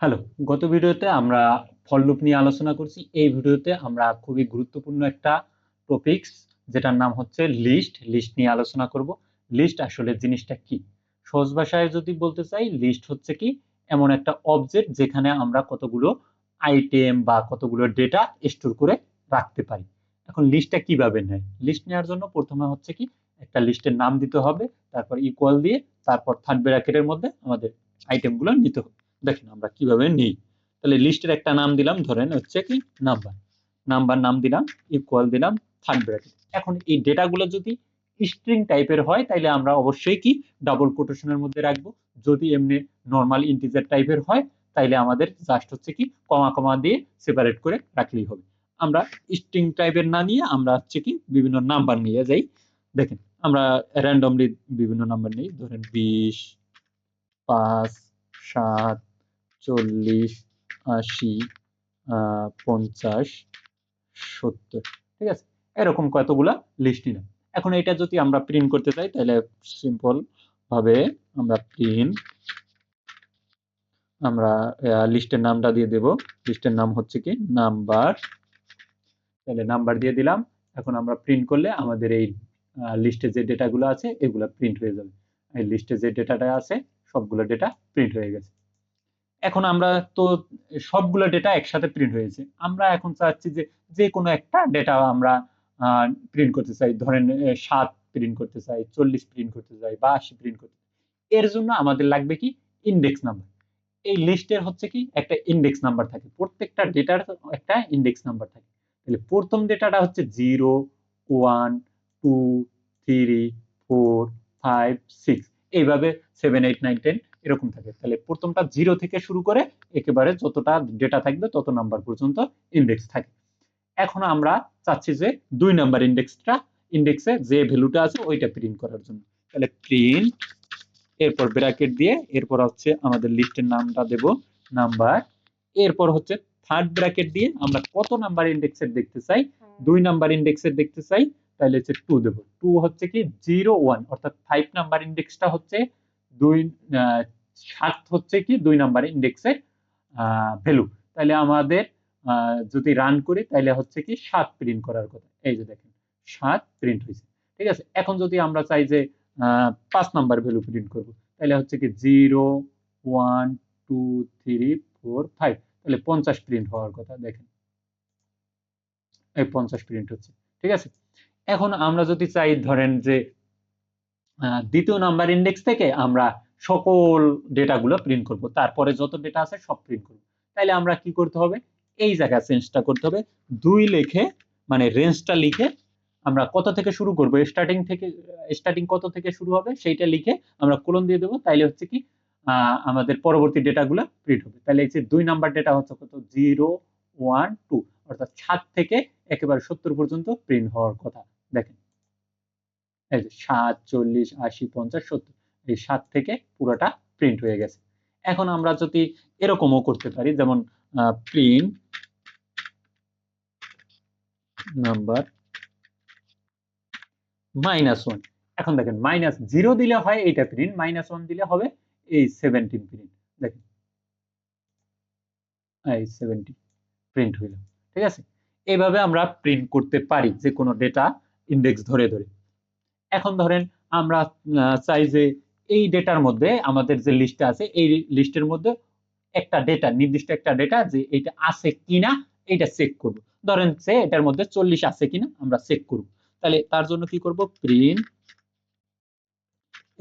Hello, গত ভিডিওতে আমরা ফর লুপ নিয়ে আলোচনা করছি। এই ভিডিওতে আমরা খুবই গুরুত্বপূর্ণ একটা টপিকস যেটার নাম হচ্ছে লিস্ট নিয়ে আলোচনা করব। লিস্ট আসলে জিনিসটা কি? সহজ ভাষায় যদি বলতে চাই, লিস্ট হচ্ছে কি এমন একটা অবজেক্ট যেখানে আমরা কতগুলো আইটেম বা কতগুলো ডেটা স্টোর করে রাখতে পারি। এখন লিস্টটা কিভাবে নেয়? লিস্ট নেওয়ার জন্য প্রথমে হচ্ছে কি একটা লিস্টের নাম দিতে হবে, তারপর ইকুয়াল দিয়ে তারপর থার্ড ব্র্যাকেটের মধ্যে আমাদের আইটেমগুলো নিতে হবে। দেখেন আমরা কিভাবে নিই। তাহলে লিস্টের একটা নাম দিলাম, ধরেন হচ্ছে কি নাম্বার নাম দিলাম, ইকুয়াল দিলাম থার্ড ব্র্যাকেট। এখন এই ডেটাগুলো যদি স্ট্রিং টাইপের হয় তাহলে আমরা অবশ্যই কি ডাবল কোটেশনের মধ্যে রাখবো। যদি এমনি নর্মাল ইন্টিজার টাইপের হয় তাইলে আমাদের জাস্ট হচ্ছে কি কমা কমা দিয়ে সেপারেট করে রাখলেই হবে। আমরা স্ট্রিং টাইপের না নিয়ে আমরা হচ্ছে কি বিভিন্ন নাম্বার নিয়ে যাই। দেখেন আমরা র্যান্ডমলি বিভিন্ন নাম্বার নিই, ধরেন 20, 5, 7, 40, 80, 50, 70, ঠিক আছে? এরকম কতগুলা লিস্ট নিলাম। এখন এটা যদি আমরা প্রিন্ট করতে চাই তাহলে সিম্পল ভাবে আমরা লিস্টের নামটা দিয়ে দেব। লিস্টের নাম হচ্ছে কি নাম্বার, তাহলে নাম্বার দিয়ে দিলাম। এখন আমরা প্রিন্ট করলে আমাদের এই লিস্টে যে ডেটাগুলো আছে এগুলো প্রিন্ট হয়ে যাবে। এই লিস্টে যে ডেটাটা আছে সবগুলো ডেটা প্রিন্ট হয়ে গেছে। এখন আমরা তো সবগুলো ডেটা একসাথে প্রিন্ট হয়েছে, আমরা এখন চাচ্ছি যে যে কোনো একটা ডেটা আমরা প্রিন্ট করতে চাই, ধরেন 7 প্রিন্ট করতে চাই, 40 প্রিন্ট করতে চাই বা 80 প্রিন্ট করতে চাই। এর জন্য আমাদের লাগবে কি ইন্ডেক্স নাম্বার। এই লিস্টের হচ্ছে কি একটা ইন্ডেক্স নাম্বার থাকে, প্রত্যেকটা ডেটার একটা ইন্ডেক্স নাম্বার থাকে। তাহলে প্রথম ডেটাটা হচ্ছে 0, 1, 2, 3, 4, 5, 6, এইভাবে 7, 8, 9, 10 এরকম থাকে। তাহলে প্রথমটা 0 থেকে শুরু করে একেবারে যতটা ডেটা থাকবে তত নাম্বার পর্যন্ত ইন্ডেক্স থাকে। এখন আমরা চাচ্ছি যে 2 নাম্বার ইন্ডেক্সে যে ভ্যালুটা আছে ওইটা প্রিন্ট করার জন্য। তাহলে প্রিন্ট, এরপর ব্র্যাকেট দিয়ে এরপর হচ্ছে আমাদের লিস্টের নামটা দেব নাম্বার, এরপর হচ্ছে থার্ড ব্র্যাকেট দিয়ে আমরা কত নাম্বার ইন্ডেক্সের দেখতে চাই, 2 নাম্বার ইন্ডেক্সের দেখতে চাই, তাহলে হচ্ছে 2 দেব। 2 হচ্ছে কি 0, 1, অর্থাৎ 5 নাম্বার ইন্ডেক্সটা হচ্ছে 2, 7 হচ্ছে কি 2 নাম্বার ইন্ডেক্সের ভ্যালু। তাহলে আমাদের যদি রান করি তাহলে হচ্ছে কি 7 প্রিন্ট করার কথা। এই যে দেখেন 7 প্রিন্ট হয়েছে, ঠিক আছে? এখন যদি আমরা চাই যে 5 নাম্বার ভ্যালু প্রিন্ট করব, তাহলে হচ্ছে কি 0, 1, 2, 3, 4, 5, তাহলে 50 প্রিন্ট হওয়ার কথা। দেখেন এই 50 প্রিন্ট হচ্ছে, ঠিক আছে? এখন আমরা যদি চাই ধরেন যে দ্বিতীয় নাম্বার ইন্ডেক্স থেকে আমরা সকল ডেটাগুলো প্রিন্ট করব, তারপরে যত ডেটা আছে সব প্রিন্ট করব, তাহলে আমরা কি করতে হবে, এই জায়গা চেঞ্জটা করতে হবে। 2 লিখে মানে রেঞ্জটা লিখে আমরা কত থেকে শুরু করব, স্টার্টিং কত থেকে শুরু হবে সেইটা লিখে আমরা কোলন দিয়ে দেবো। তাইলে হচ্ছে কি আমাদের পরবর্তী ডেটাগুলো প্রিন্ট হবে। তাহলে এই যে 2 নাম্বার ডেটা হচ্ছে কত, 0, 1, 2, অর্থাৎ 7 থেকে একেবারে 70 পর্যন্ত প্রিন্ট হওয়ার কথা। দেখেন এই যে 7, 40, 80, 50, 70, এই 7 থেকে পুরোটা প্রিন্ট হয়ে গেছে। এখন আমরা যদি এরকমও করতে পারি, যেমন প্রিন্ট নাম্বার -1। এখন দেখেন -0 দিলে হয় এইটা প্রিন্ট, -1 দিলে হবে এই 17 প্রিন্ট। দেখেন এই 70 প্রিন্ট হইল, ঠিক আছে? এইভাবে আমরা প্রিন্ট করতে পারি যে কোনো ডেটা ইন্ডেক্স ধরে ধরে। এখন ধরেন আমরা চাই যে এই ডেটার মধ্যে আমাদের যে লিস্ট আছে এই লিস্টের মধ্যে একটা ডেটা, নির্দিষ্ট একটা ডেটা যে এটা আছে কিনা এটা চেক করব। ধরেন যে এটার মধ্যে 40 আছে কিনা আমরা চেক করব। তাহলে তার জন্য কি করব, প্রিন্ট,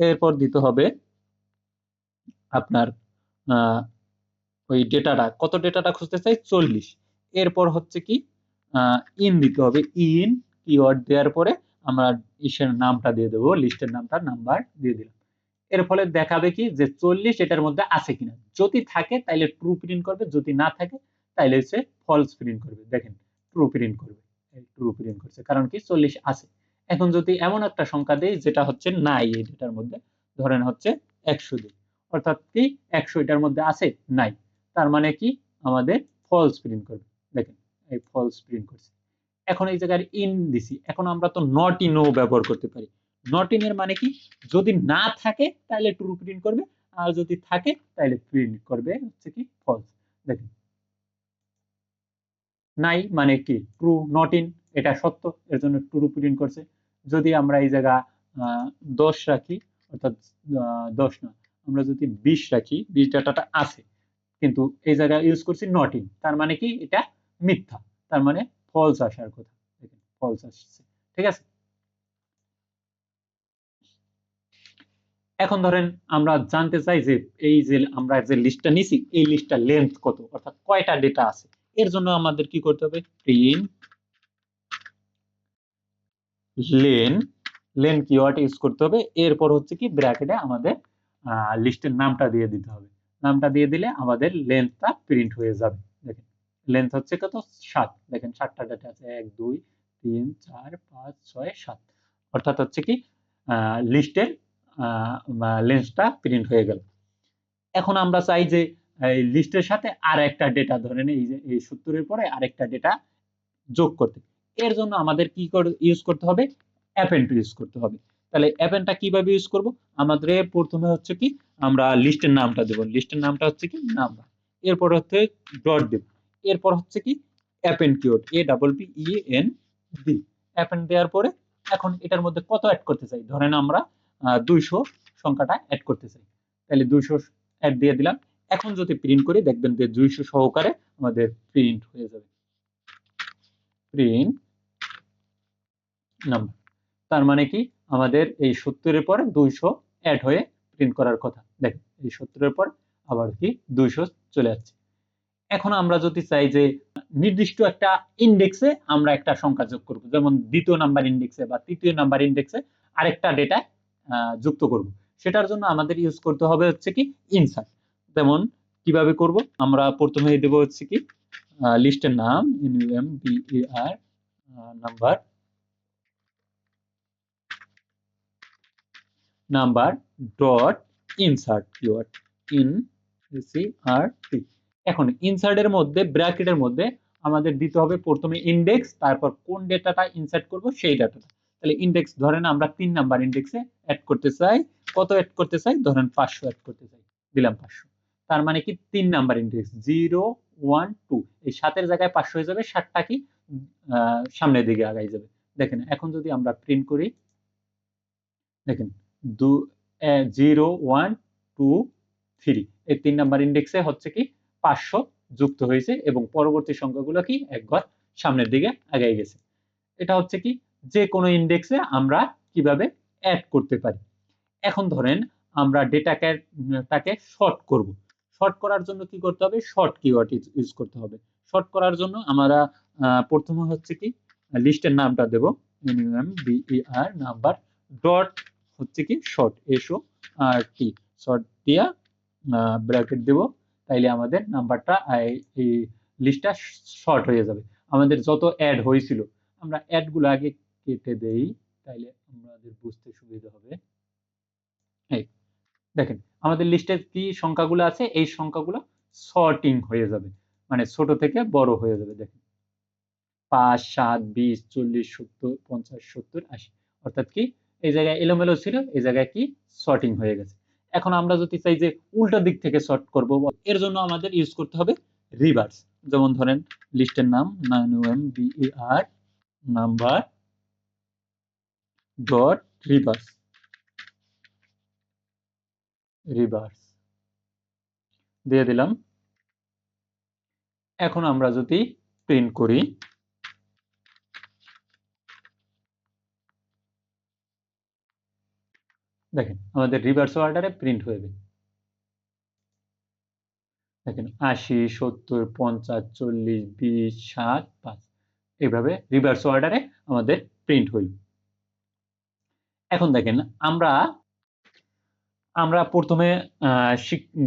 এরপর দিতে হবে আপনার ওই ডেটাটা, কত ডেটাটা খুঁজতে চাই 40, এরপর হচ্ছে কি ইন দিতে হবে। ইন কিওয়ার্ড দেওয়ার পরে আমরা ইসের নামটা দিয়ে দেবো, লিস্টের নামটা নাম্বার দিয়ে দিলাম। এর ফলে দেখাবে কি যে 40 এটার মধ্যে আছে কিনা, যদি থাকে তাহলে ট্রু প্রিন্ট করবে, যদি না থাকে তাহলে হচ্ছে ফলস প্রিন্ট করবে। দেখেন ট্রু প্রিন্ট করবে, ট্রু প্রিন্ট করছে কারণ কি 40 আছে। এখন যদি এমন একটা সংখ্যা দেই যেটা হচ্ছে নাই এই ডেটার মধ্যে, ধরেন হচ্ছে 100 দিই, অর্থাৎ কি 100 এটার মধ্যে আছে নাই, তার মানে কি আমাদের ফলস প্রিন্ট করবে। দেখেন এই ফলস প্রিন্ট করছে। এখন এই জায়গায় ইন দিছি, এখন আমরা তো নট ইন ও ব্যবহার করতে পারি। নট ইন এর মানে কি, যদি না থাকে তাহলে ট্রু প্রিন্ট করবে, আর যদি থাকে তাহলে প্রিন্ট করবে হচ্ছে কি ফলস। নাই মানে কি ট্রু, নট ইন এটা সত্য, এর জন্য ট্রু প্রিন্ট করছে। যদি আমরা এই জায়গা 10 রাখি, অর্থাৎ 10 না, আমরা যদি 20 রাখি, 20 ডাটাটা আছে, কিন্তু এই জায়গায় ইউজ করছি নট ইন, তার মানে কি এটা মিথ্যা, তার মানে ফলস আসার কথা। দেখেন ফলস আসছে, ঠিক আছে। এখন ধরেন আমরা জানতে চাই যে এই যে আমরা যে লিস্টটা নিছি এই লিস্টটার লেন্থ কত, অর্থাৎ কয়টা ডেটা আছে। এর জন্য আমাদের কি করতে হবে, print lane, lane keyword use করতে হবে। এরপর হচ্ছে কি ব্র্যাকেটে আমাদের লিস্টের নামটা দিয়ে দিতে হবে। নামটা দিয়ে দিলে আমাদের লেন্থটা প্রিন্ট হয়ে যাবে। দেখেন লেন্থ হচ্ছে কত, 7। দেখেন 7টা ডেটা আছে, 1 2 3 4 5 6 7, অর্থাৎ হচ্ছে কি লিস্টের লেন্থটা প্রিন্ট হয়ে গেল। এখন আমরা চাই যে এই লিস্টের সাথে আর একটা ডেটা, ধরেন এই যে এই 70 এর পরে আরেকটা ডেটা যোগ করতে। এর জন্য আমাদের কি ইউজ করতে হবে, অ্যাপেন্ড ইউজ করতে হবে। তাহলে অ্যাপেন্ডটা কিভাবে ইউজ করব, আমাদের প্রথমে হচ্ছে কি আমরা লিস্টের নামটা দেব, লিস্টের নামটা হচ্ছে কি নাম্বার, এরপর হচ্ছে ডট দেব, এরপর হচ্ছে কি অ্যাপেন্ড কিওয়ার্ড, এ double P E N D, append দেওয়ার পরে এখন এটার মধ্যে কত অ্যাড করতে চাই, ধরেন আমরা 200 সংখ্যাটা অ্যাড করতে চাই, তাহলে 200 অ্যাড দিয়ে দিলাম। এখন যদি প্রিন্ট করি দেখবেন যে 200 সহকারে আমাদের প্রিন্ট হয়ে যাবে, প্রিন্ট নাম্বার। তার মানে কি আমাদের এই 70 এর পরে 200 অ্যাড হয়ে প্রিন্ট করার কথা। দেখেন এই 70 এর পর আবার কি 200 চলে যাচ্ছে। এখন আমরা যদি চাই যে নির্দিষ্ট একটা ইন্ডেক্সে আমরা একটা সংখ্যা যোগ করব, যেমন দ্বিতীয় নাম্বার ইন্ডেক্সে বা তৃতীয় নাম্বার ইন্ডেক্সে আরেকটা ডেটা যুক্ত করব, সেটার জন্য আমাদের ইউজ করতে হবে হচ্ছে কি ইনসার্ট। যেমন কিভাবে করব, আমরা প্রথমে দেব হচ্ছে কি লিস্টের নাম NUMBER number, number dot insert keyword, insert. এখন ইনসার্টের মধ্যে ব্র্যাকেটের মধ্যে আমাদের দিতে হবে প্রথমে ইন্ডেক্স, তারপর কোন ডেটাটা ইনসার্ট করব সেই ডাটাটা। তাহলে ইন্ডেক্স ধরেন আমরা 3 নাম্বার ইন্ডেক্সে অ্যাড করতে চাই, কত অ্যাড করতে চাই, ধরেন 500 অ্যাড করতে চাই, দিলাম 500। তার মানে কি 3 নাম্বার ইন্ডেক্স 0 1 2, এই 7 এর জায়গায় 500 হয়ে যাবে, 7টা কি সামনের দিকে আগাই যাবে। দেখেন এখন যদি আমরা প্রিন্ট করি, দেখেন 0 1 2 3, এই 3 নাম্বার ইন্ডেক্সে হচ্ছে কি 500 যুক্ত হয়েছে এবং পরবর্তী সংখ্যাগুলো কি এক ঘর সামনের দিকে আগাই গেছে। এটা হচ্ছে কি যে কোনো ইন্ডেক্সে আমরা কিভাবে অ্যাড করতে পারি। এখন ধরেন আমরা ডেটাটাকে শর্ট করব, শর্ট করার জন্য কি করতে হবে, শর্ট কিওয়ার্ড ইউজ করতে হবে। শর্ট করার জন্য আমরা প্রথমে হচ্ছে কি লিস্টের নামটা দেব NUMBER নাম্বার ডট হচ্ছে কি শর্ট SORT, শর্ট দিয়া ব্র্যাকেট দেব, তাইলে আমাদের নাম্বারটা এই লিস্টটা শর্ট হয়ে যাবে। আমাদের যত অ্যাড হয়েছিল, আমরা অ্যাড গুলো আগে কেটে দেই, তাইলে আমাদের বুঝতে সুবিধা হবে। এই দেখেন আমাদের লিস্টে কি সংখ্যাগুলো আছে, এই সংখ্যাগুলো সর্টিং হয়ে যাবে, মানে ছোট থেকে বড় হয়ে যাবে। দেখেন 5 7 20 40 70 50 70 80, অর্থাৎ কি এই জায়গায় এলোমেলো ছিল, এই জায়গায় কি সর্টিং হয়ে গেছে। এখন আমরা যদি চাই যে উল্টো দিক থেকে সর্ট করব, এর জন্য আমাদের ইউজ করতে হবে রিভার্স। যেমন ধরেন লিস্টের নাম NUMBER number dot reverse, reverse দিয়ে দিলাম। এখন আমরা যদি প্রিন্ট করি, দেখেন আমাদের রিভার্স অর্ডারে প্রিন্ট হয়ে যাবে। দেখেন 80 70 50 40 20 7 5, এইভাবে রিভার্স অর্ডারে আমাদের প্রিন্ট হইল। এখন দেখেন আমরা আমরা প্রথমে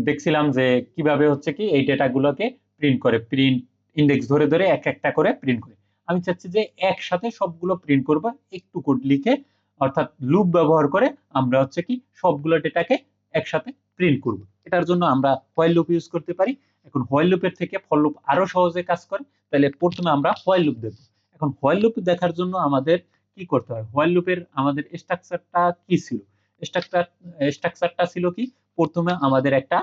দেখছিলাম যে কিভাবে হচ্ছে কি এই ডেটাগুলোকে প্রিন্ট করে, প্রিন্ট ইন্ডেক্স ধরে ধরে এক একটা করে প্রিন্ট করে। আমি চাচ্ছি যে একসাথে সবগুলো প্রিন্ট করব একটু কোড লিখে, অর্থাৎ লুপ ব্যবহার করে আমরা হচ্ছে কি সবগুলো ডেটাকে একসাথে প্রিন্ট করব। এটার জন্য আমরা হোয়াইল লুপ ইউজ করতে পারি। এখন হোয়াইল লুপের থেকে ফর লুপ আরো সহজে কাজ করে, তাহলে প্রথমে আমরা হোয়াইল লুপ দেখব। এখন হোয়াইল লুপ দেখার জন্য আমাদের কি করতে হয়, হোয়াইল লুপের আমাদের স্ট্রাকচারটা কি ছিল, স্ট্রাকচারটা ছিল কি প্রথমে আমাদের একটা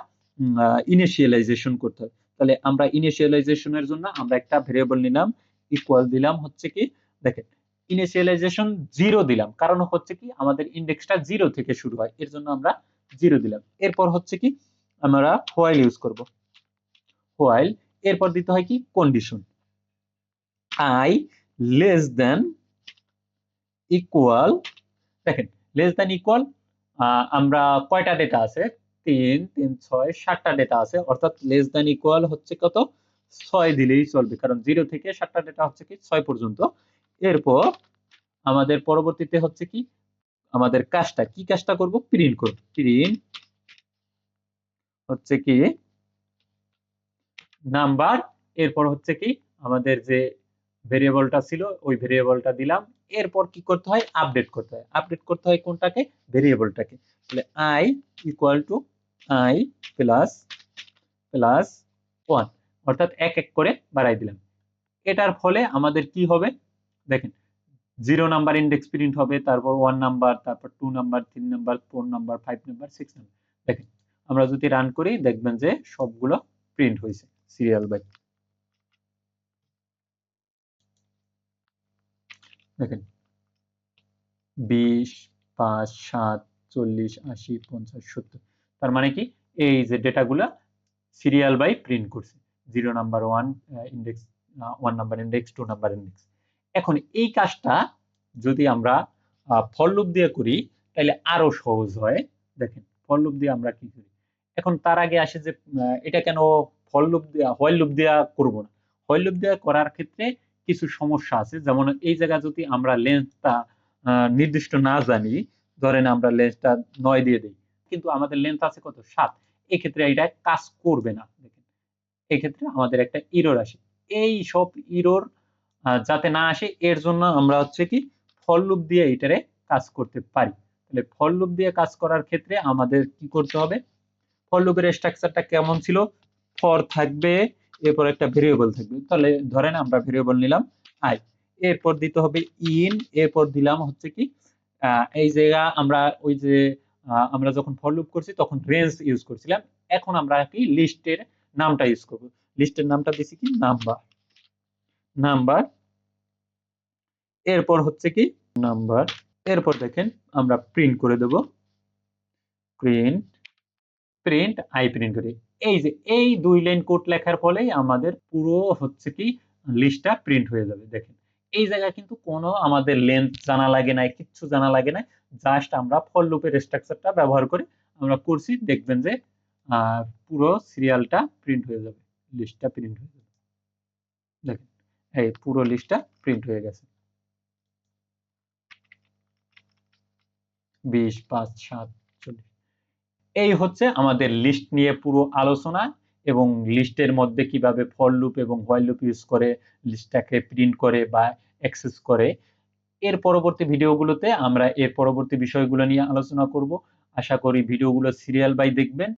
ইনিশিয়ালাইজেশন করতে হবে। তাহলে আমরা ইনিশিয়ালাইজেশনের জন্য আমরা একটা ভেরিয়েবল নিলাম, ইকুয়াল দিলাম হচ্ছে কি, দেখেন ইনিশিয়ালাইজেশন 0 দিলাম, কারণ হচ্ছে কি আমাদের ইন্ডেক্সটা 0 থেকে শুরু হয়, এর জন্য আমরা 0 দিলাম। এরপর হচ্ছে কি আমরা হোয়াইল ইউজ করব, হোয়াইল, এরপর দিতে হয় কি condition, I less than equal, দেখেন লেস দেন ইকুয়াল, আমরা কয়টা ডেটা আছে, 3 3 6 7টা ডেটা আছে, অর্থাৎ লেস দেন ইকুয়াল হচ্ছে কত, 6 দিলেই চলবে, কারণ 0 থেকে 7টা ডেটা হচ্ছে কি 6 পর্যন্ত। এরপর আমাদের পরবর্তীতে হচ্ছে কি আমাদের কাজটা কি, কাজটা করব, প্রিন্ট করব, প্রিন্ট হচ্ছে কি নাম্বার, এরপর হচ্ছে কি আমাদের যে ভেরিয়েবলটা ছিল ওই ভেরিয়েবলটা দিলাম, এরপর কি করতে হয়, আপডেট করতে হয়, আপডেট করতে হয় কোনটাকে, ভেরিয়েবলটাকে, তাহলে I equal to I plus plus 1, অর্থাৎ এক এক করে বাড়াই দিলাম। এটার ফলে আমাদের কি হবে, দেখেন 0 নাম্বার ইন্ডেক্স প্রিন্ট হবে, তারপর 1 নাম্বার, তারপর 2 number, 3 number, 4 number, 5 number, 6 number. দেখেন আমরা যদি রান করি দেখবেন যে সবগুলো প্রিন্ট হয়েছে সিরিয়াল বাই। দেখেন 20 5 7 40 80 50 70, তার মানে কি এই যে ডেটাগুলা সিরিয়াল বাই প্রিন্ট করছে, 0 number 1 index, 1 number index, 2 number index. এখন এই কাজটা যদি আমরা ফর লুপ দিয়ে করি তাহলে আরো সহজ হয়। দেখেন ফর লুপ দিয়ে আমরা কি করি, এখন তার আগে আসে যে এটা কেন ফর লুপ দিয়ে, হোয়াইল লুপ দিয়ে করব না, হোয়াইল লুপ দিয়ে করার ক্ষেত্রে কিছু সমস্যা আছে, যেমন এই জায়গা যদি আমরা লেন্থটা নির্দিষ্ট না জানি, ধরেন আমরা লেন্থটা 9 দিয়ে দিই, কিন্তু আমাদের লেন্থ আছে কত 7, এই ক্ষেত্রে এটা কাজ করবে না। দেখেন এই ক্ষেত্রে আমাদের একটা ইরর আসে, এই সব ইরর যাতে না আসে এর জন্য আমরা হচ্ছে কি ফর লুপ দিয়ে এটারে কাজ করতে পারি। তাহলে ফর লুপ দিয়ে কাজ করার ক্ষেত্রে আমাদের কি করতে হবে, ফর লুপের স্ট্রাকচারটা কেমন ছিল, ফর থাকবে, এরপর একটা ভেরিয়েবল থাকবে, তাহলে ধরেন আমরা ভেরিয়েবল নিলাম আই, এরপর দিতে হবে ইন, এরপর দিলাম হচ্ছে কি এই জায়গা আমরা ওই যে আমরা যখন ফর লুপ করছি তখন রেঞ্জ ইউজ করছিলাম, এখন আমরা কি লিস্টের নামটা ইউজ করব, লিস্টের নামটা দিছি কি নাম্বার, নাম্বার, এরপর হচ্ছে কি নাম্বার, এরপর দেখেন আমরা প্রিন্ট করে দেব, প্রিন্ট, প্রিন্ট আই প্রিন্ট করি, এই যে এই 2 লাইন কোড লেখার ফলেই আমাদের পুরো হচ্ছে কি লিস্টটা প্রিন্ট হয়ে যাবে। দেখেন এই জায়গায় কিন্তু কোনো আমাদের লেন্থ জানা লাগে না, কিচ্ছু জানা লাগে না, জাস্ট আমরা ফর লুপের স্ট্রাকচারটা ব্যবহার করে আমরা করছি, দেখবেন যে পুরো সিরিয়ালটা প্রিন্ট হয়ে যাবে, লিস্টটা প্রিন্ট হয়ে যাবে। দেখেন এই পুরো লিস্টটা প্রিন্ট হয়ে গেছে, 20 5 7 40। এই হচ্ছে আমাদের লিস্ট নিয়ে পুরো আলোচনা, এবং লিস্টের মধ্যে কিভাবে ফর লুপ এবং হোয়াইল লুপ ইউজ করে লিস্টটাকে প্রিন্ট করে বা অ্যাক্সেস করে। এর পরবর্তী ভিডিওগুলোতে আমরা এর পরবর্তী বিষয়গুলো নিয়ে আলোচনা করব। আশা করি ভিডিওগুলো সিরিয়াল বাই দেখবেন।